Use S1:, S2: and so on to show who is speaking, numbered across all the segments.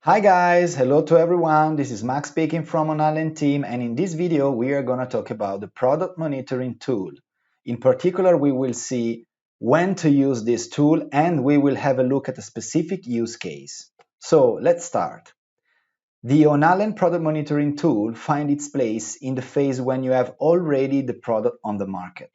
S1: Hi guys, hello to everyone. This is Max speaking from Onallen team, and in this video we are going to talk about the product monitoring tool. In particular, we will see when to use this tool and we will have a look at a specific use case. So let's start. The Onallen Product Monitoring tool finds its place in the phase when you have already the product on the market.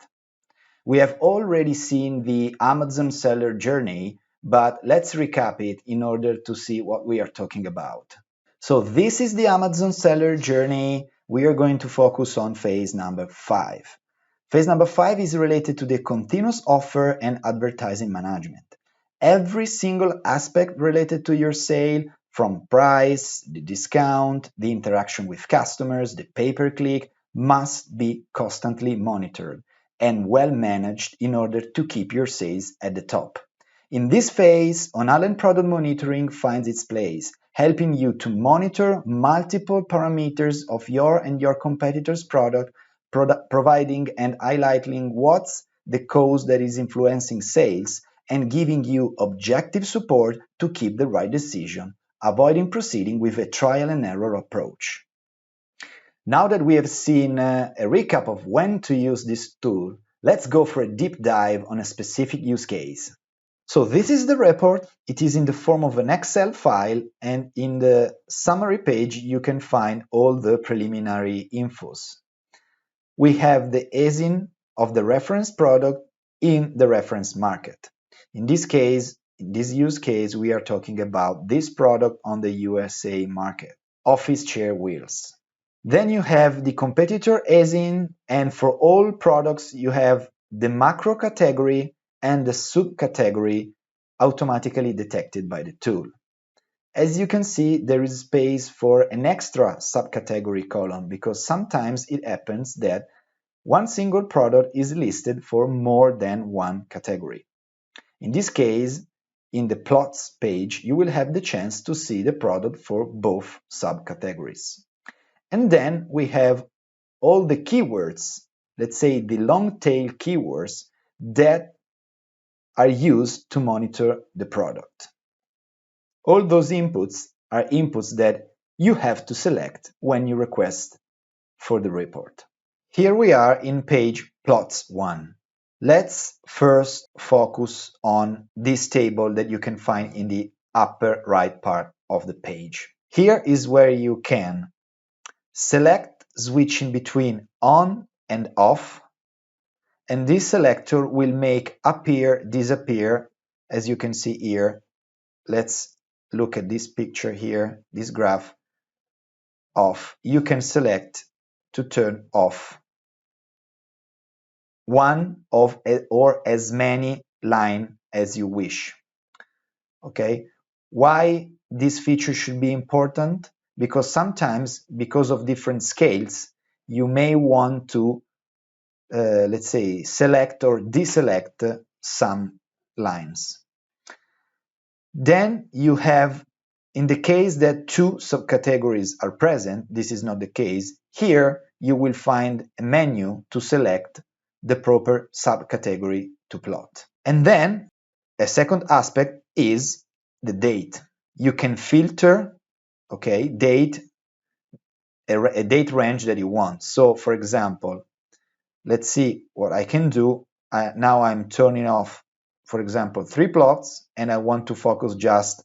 S1: We have already seen the Amazon seller journey, but let's recap it in order to see what we are talking about. So this is the Amazon seller journey. We are going to focus on phase number 5. Phase number 5 is related to the continuous offer and advertising management. Every single aspect related to your sale, from price, the discount, the interaction with customers, the pay-per-click, must be constantly monitored and well managed in order to keep your sales at the top. In this phase, Onallen Product Monitoring finds its place, helping you to monitor multiple parameters of your and your competitors' product, providing and highlighting what's the cause that is influencing sales and giving you objective support to keep the right decision, avoiding proceeding with a trial and error approach. Now that we have seen a recap of when to use this tool, let's go for a deep dive on a specific use case. So this is the report. It is in the form of an Excel file, and in the summary page you can find all the preliminary infos. We have the ASIN of the reference product in the reference market. In this case, in this use case, we are talking about this product on the USA market, office chair wheels. Then you have the competitor ASIN, and for all products you have the macro category and the subcategory automatically detected by the tool. As you can see, there is space for an extra subcategory column because sometimes it happens that one single product is listed for more than one category. In this case, in the plots page, you will have the chance to see the product for both subcategories. And then we have all the keywords, let's say the long tail keywords that are used to monitor the product. All those inputs are inputs that you have to select when you request for the report. Here we are in page plots 1. Let's first focus on this table that you can find in the upper right part of the page. Here is where you can select switching between on and off, and this selector will make appear, disappear, as you can see here. Let's look at this picture here, this graph, off. You can select to turn off one of or as many lines as you wish. Okay, why this feature should be important? Because sometimes, because of different scales, you may want to let's say select or deselect some lines. Then you have, in the case that two subcategories are present, this is not the case, here you will find a menu to select the proper subcategory to plot. And then a second aspect is the date. You can filter, okay, date, a date range that you want. So for example, let's see what I can do. Now I'm turning off, for example, 3 plots, and I want to focus just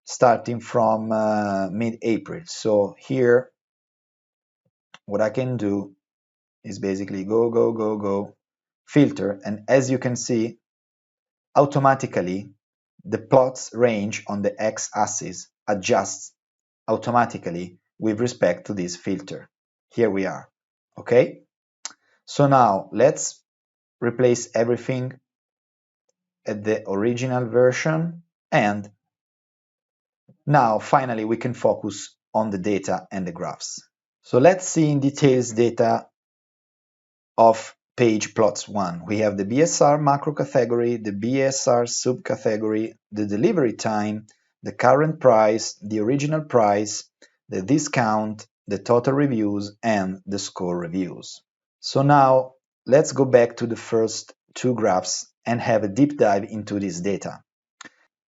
S1: starting from mid-April. So here, what I can do is basically go, filter, and as you can see, automatically the plots range on the x-axis adjusts automatically with respect to this filter. Here we are, okay? So now let's replace everything at the original version, and now finally we can focus on the data and the graphs. So let's see in details data of page plots 1. We have the BSR macro category, the BSR subcategory, the delivery time, the current price, the original price, the discount, the total reviews, and the score reviews. So now let's go back to the first 2 graphs and have a deep dive into this data.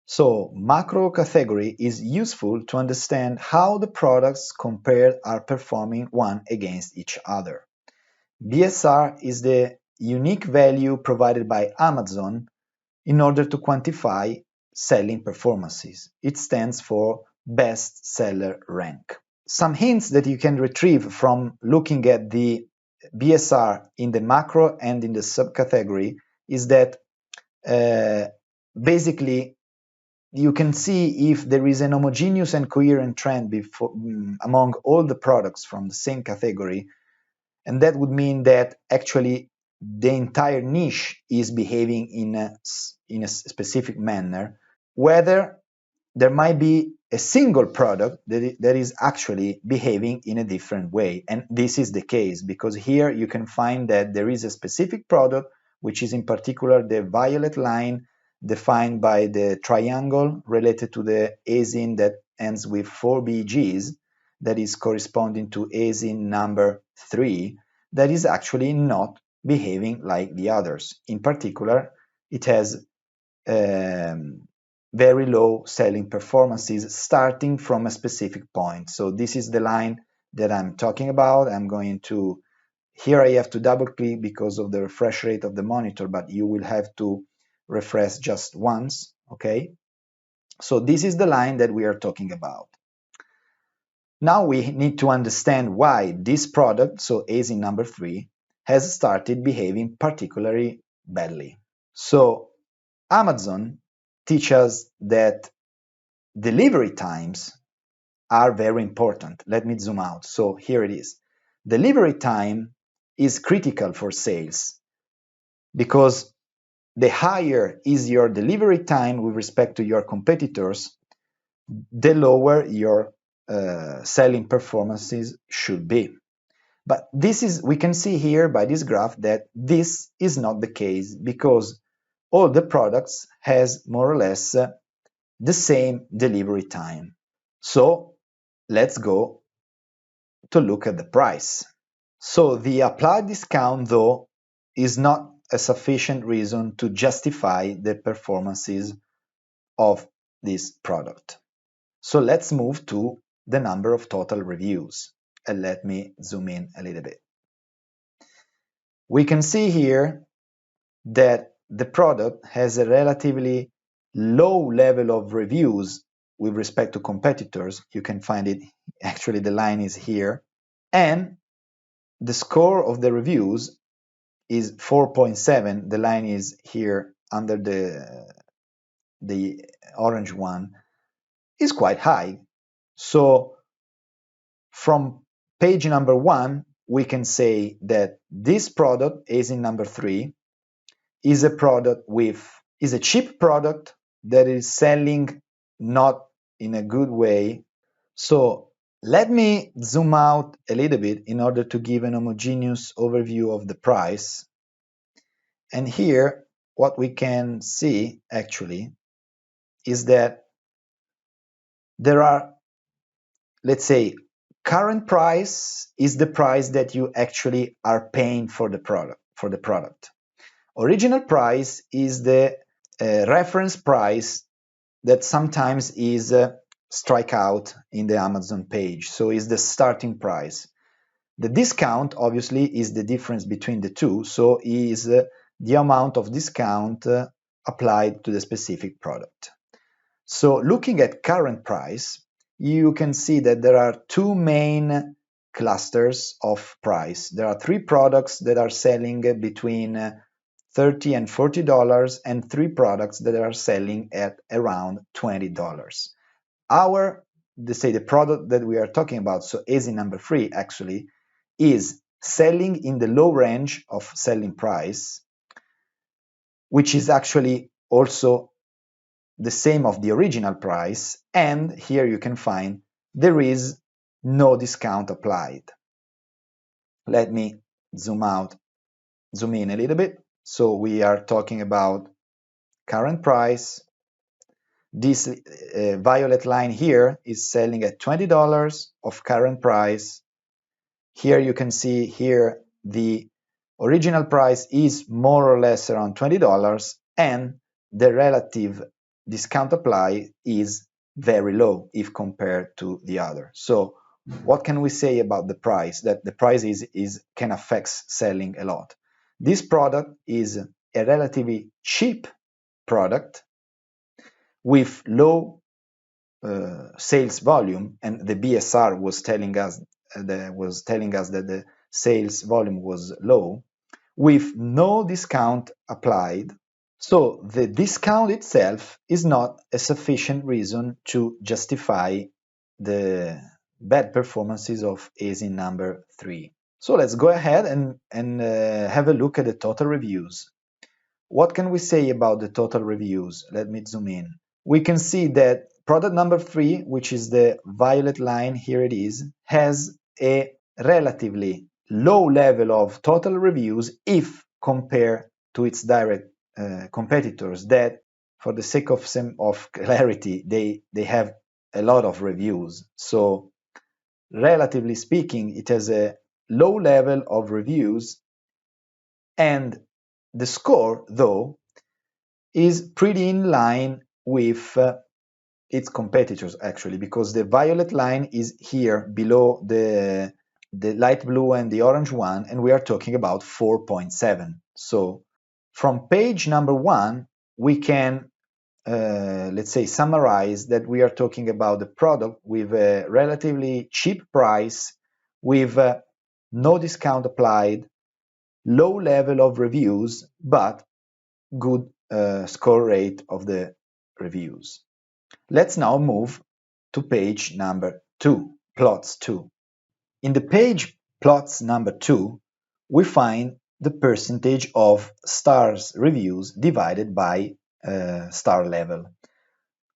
S1: So macro category is useful to understand how the products compared are performing one against each other. BSR is the unique value provided by Amazon in order to quantify selling performances. It stands for best seller rank. Some hints that you can retrieve from looking at the BSR in the macro and in the subcategory is that basically you can see if there is an homogeneous and coherent trend among all the products from the same category, and that would mean that actually the entire niche is behaving in a specific manner, whether there might be a single product that is actually behaving in a different way. And this is the case because here you can find that there is a specific product, which is in particular the violet line defined by the triangle related to the ASIN that ends with 4 BGs, that is corresponding to ASIN number 3, that is actually not behaving like the others. In particular, it has very low selling performances starting from a specific point. So this is the line that I'm talking about. Here I have to double click because of the refresh rate of the monitor, but you will have to refresh just once, okay? So this is the line that we are talking about. Now we need to understand why this product, so ASIN number 3, has started behaving particularly badly. So Amazon teaches us that delivery times are very important. Let me zoom out. So here it is. Delivery time is critical for sales because the higher is your delivery time with respect to your competitors, the lower your selling performances should be. But we can see here by this graph that this is not the case because all the products has more or less the same delivery time. So let's go to look at the price. So the applied discount, though, is not a sufficient reason to justify the performances of this product. So let's move to the number of total reviews. And let me zoom in a little bit. We can see here that the product has a relatively low level of reviews with respect to competitors. You can find it, actually the line is here. And the score of the reviews is 4.7. The line is here under the orange one, is quite high. So from page number 1, we can say that this product, ASIN number 3, is a cheap product that is selling not in a good way. So let me zoom out a little bit in order to give an homogeneous overview of the price. And here, what we can see actually is that there are, let's say, current price is the price that you actually are paying for the product. Original price is the reference price that sometimes is strike out in the Amazon page. So is the starting price. The discount obviously is the difference between the two. So is the amount of discount applied to the specific product. So looking at current price, you can see that there are two main clusters of price. There are 3 products that are selling between $30 and $40 and 3 products that are selling at around $20. The product that we are talking about, so ASIN number 3 actually, is selling in the low range of selling price, which is actually also the same of the original price, and here you can find there is no discount applied. Let me zoom in a little bit. So we are talking about current price. This violet line here is selling at $20 of current price. Here you can see here the original price is more or less around $20 and the relative discount applied is very low if compared to the other. So what can we say about the price? That the price can affect selling a lot. This product is a relatively cheap product with low sales volume, and the BSR was telling us that the sales volume was low, with no discount applied. So the discount itself is not a sufficient reason to justify the bad performances of ASIN number 3. So let's go ahead and have a look at the total reviews. What can we say about the total reviews? Let me zoom in. We can see that product number 3, which is the violet line, here it is, has a relatively low level of total reviews if compared to its direct competitors that, for the sake of clarity, they have a lot of reviews. So relatively speaking, it has a low level of reviews, and the score, though, is pretty in line with its competitors, actually, because the violet line is here below the light blue and the orange one, and we are talking about 4.7. So from page number 1, we can, let's say, summarize that we are talking about the product with a relatively cheap price, with no discount applied, low level of reviews, but good score rate of the reviews. Let's now move to page number 2, plots 2. In the page plots number 2, we find the percentage of stars reviews divided by star level.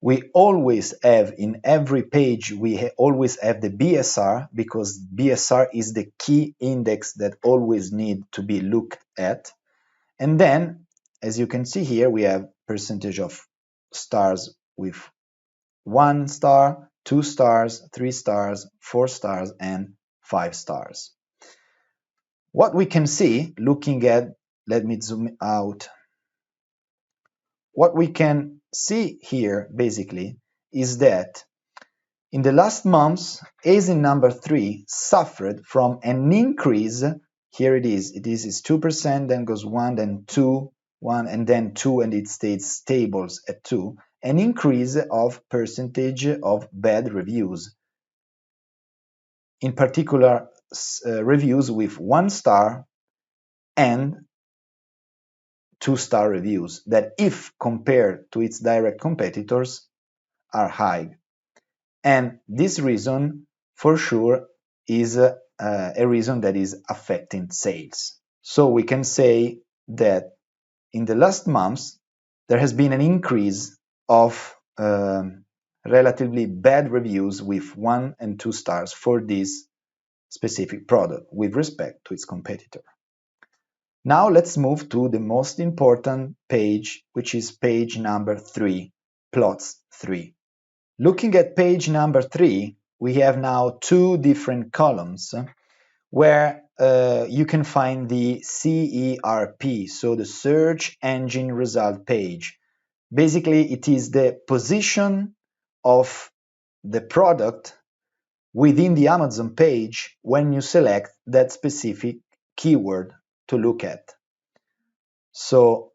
S1: We always have, in every page, we always have the BSR, because BSR is the key index that always need to be looked at. And then, as you can see here, we have percentage of stars with 1 star, 2 stars, 3 stars, 4 stars, and 5 stars. What we can see, looking at, let me zoom out. What we can see here, basically, is that in the last months, ASIN number 3 suffered from an increase. Here it is 2%, then goes 1, then 2, 1, and then 2, and it stays stable at 2. An increase of percentage of bad reviews. In particular, reviews with 1 star and 2-star reviews that, if compared to its direct competitors, are high. And this reason, for sure, is a reason that is affecting sales. So we can say that in the last months, there has been an increase of relatively bad reviews with 1 and 2 stars for this specific product with respect to its competitor. Now let's move to the most important page, which is page number 3, plots 3. Looking at page number 3, we have now 2 different columns where you can find the CERP, so the Search Engine Result page. Basically, it is the position of the product within the Amazon page when you select that specific keyword to look at. So,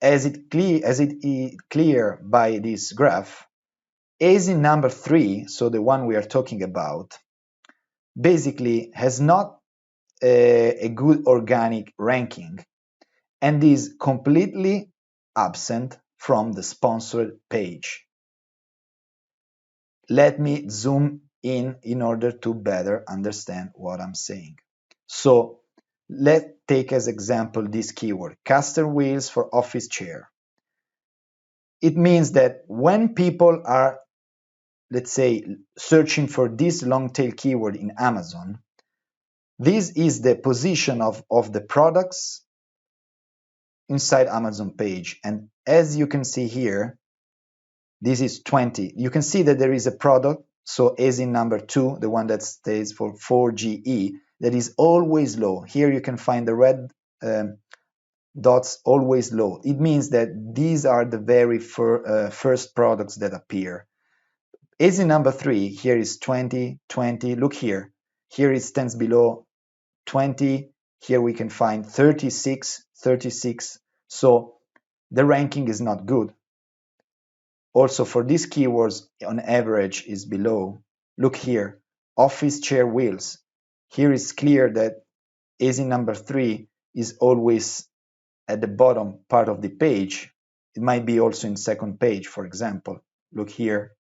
S1: as it is clear by this graph, ASIN number 3, so the one we are talking about, basically has not a good organic ranking and is completely absent from the sponsored page. Let me zoom in order to better understand what I'm saying. So let's take as example this keyword, caster wheels for office chair. It means that when people are, let's say, searching for this long tail keyword in Amazon, this is the position of the products inside Amazon page. And as you can see here, this is 20. You can see that there is a product, so ASIN number 2, the one that stays for 4GE, that is always low. Here you can find the red dots always low. It means that these are the very first products that appear. ASIN number 3, here is 20, 20, look here. Here it stands below 20, here we can find 36, 36. So the ranking is not good. Also for these keywords, on average is below. Look here, office chair wheels. Here it's clear that ASIN number 3 is always at the bottom part of the page. It might be also in second page, for example. Look here.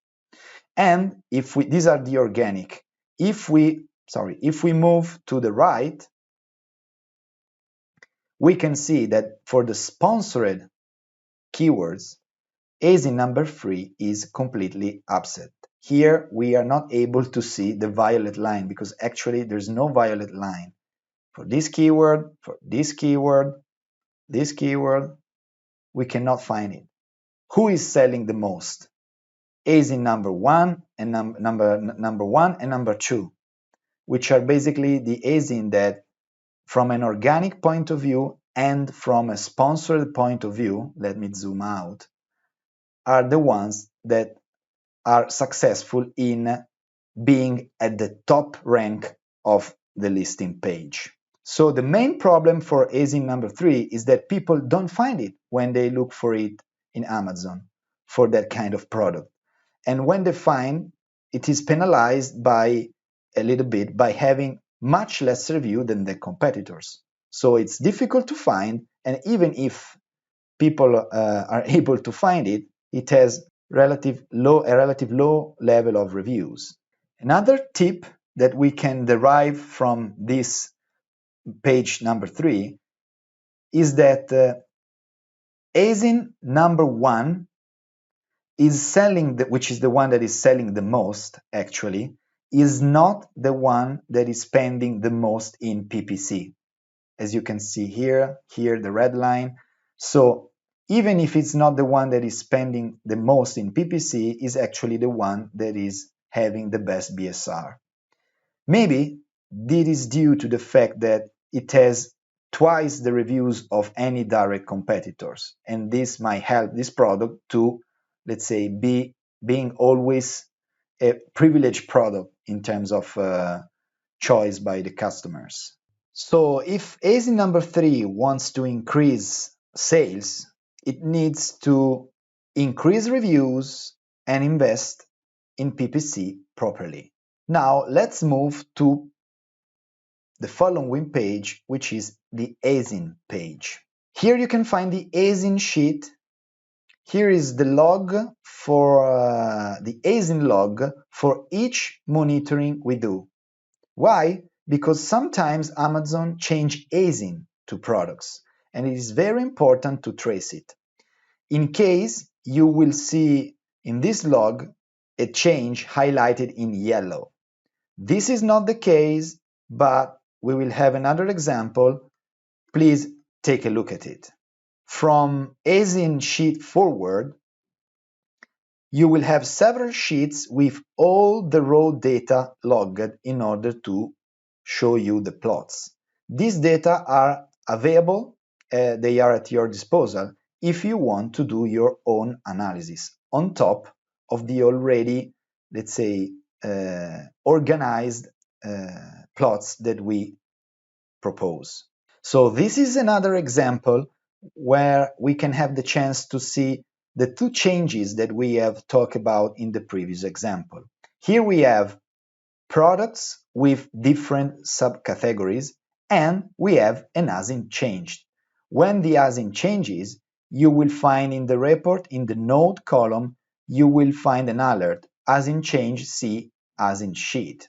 S1: And if we, these are the organic. If we move to the right, we can see that for the sponsored keywords, ASIN number 3 is completely absent. Here we are not able to see the violet line because actually there's no violet line. For this keyword, this keyword, we cannot find it. Who is selling the most? ASIN number 1 and number 1 and number 2, which are basically the ASIN that from an organic point of view and from a sponsored point of view, let me zoom out, are the ones that are successful in being at the top rank of the listing page. So the main problem for ASIN number 3 is that people don't find it when they look for it in Amazon for that kind of product. And when they find, it is penalized by a little bit by having much less review than the competitors. So it's difficult to find, and even if people are able to find it, it has a relative low level of reviews. Another tip that we can derive from this page number 3 is that ASIN number 1 is selling, which is the one that is selling the most actually, is not the one that is spending the most in PPC. As you can see here, the red line. So even if it's not the one that is spending the most in PPC, is actually the one that is having the best BSR. Maybe this is due to the fact that it has twice the reviews of any direct competitors, and this might help this product to, let's say, being always a privileged product in terms of choice by the customers. So if ASIN number 3 wants to increase sales, it needs to increase reviews and invest in PPC properly. Now let's move to the following page, which is the ASIN page. Here you can find the ASIN sheet. Here is the log for the ASIN log for each monitoring we do. Why? Because sometimes Amazon change ASIN to products, and it is very important to trace it. In case you will see in this log a change highlighted in yellow. This is not the case, but we will have another example. Please take a look at it. From ASIN sheet forward, you will have several sheets with all the raw data logged in order to show you the plots. These data are available, they are at your disposal if you want to do your own analysis on top of the already, let's say, organized plots that we propose. So this is another example where we can have the chance to see the two changes that we have talked about in the previous example. Here we have products with different subcategories, and we have an ASIN changed. When the ASIN changes, you will find in the report, in the node column, you will find an alert, ASIN change, see ASIN sheet.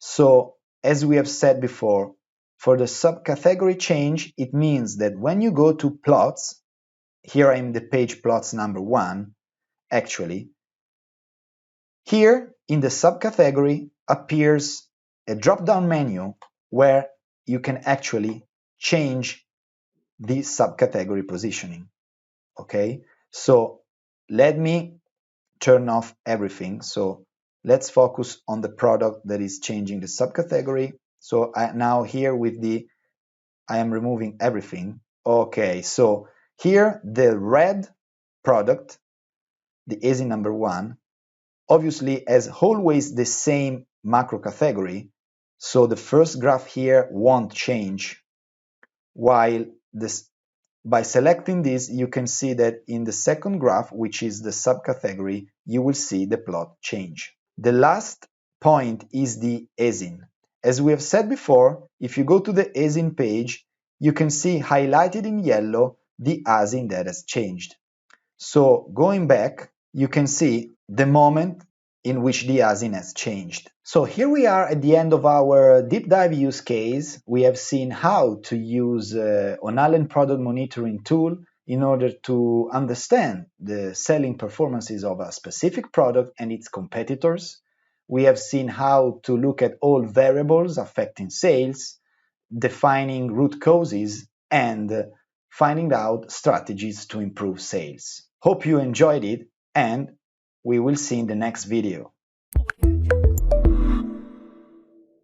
S1: So, as we have said before, for the subcategory change, it means that when you go to plots, here I'm in the page plots number 1, actually, here in the subcategory appears a drop-down menu where you can actually change the subcategory positioning. Okay, so let me turn off everything. So let's focus on the product that is changing the subcategory. So now here with I am removing everything. Okay, so here the red product, the ASIN number 1, obviously has always the same macro category, so the first graph here won't change, while this, by selecting this, you can see that in the second graph, which is the subcategory, you will see the plot change. The last point is the ASIN. As we have said before, if you go to the ASIN page, you can see highlighted in yellow the ASIN that has changed. So going back, you can see the moment in which the ASIN has changed. So here we are at the end of our deep dive use case. We have seen how to use Onallen Product Monitoring tool in order to understand the selling performances of a specific product and its competitors. We have seen how to look at all variables affecting sales, defining root causes, and finding out strategies to improve sales. Hope you enjoyed it, and we will see in the next video.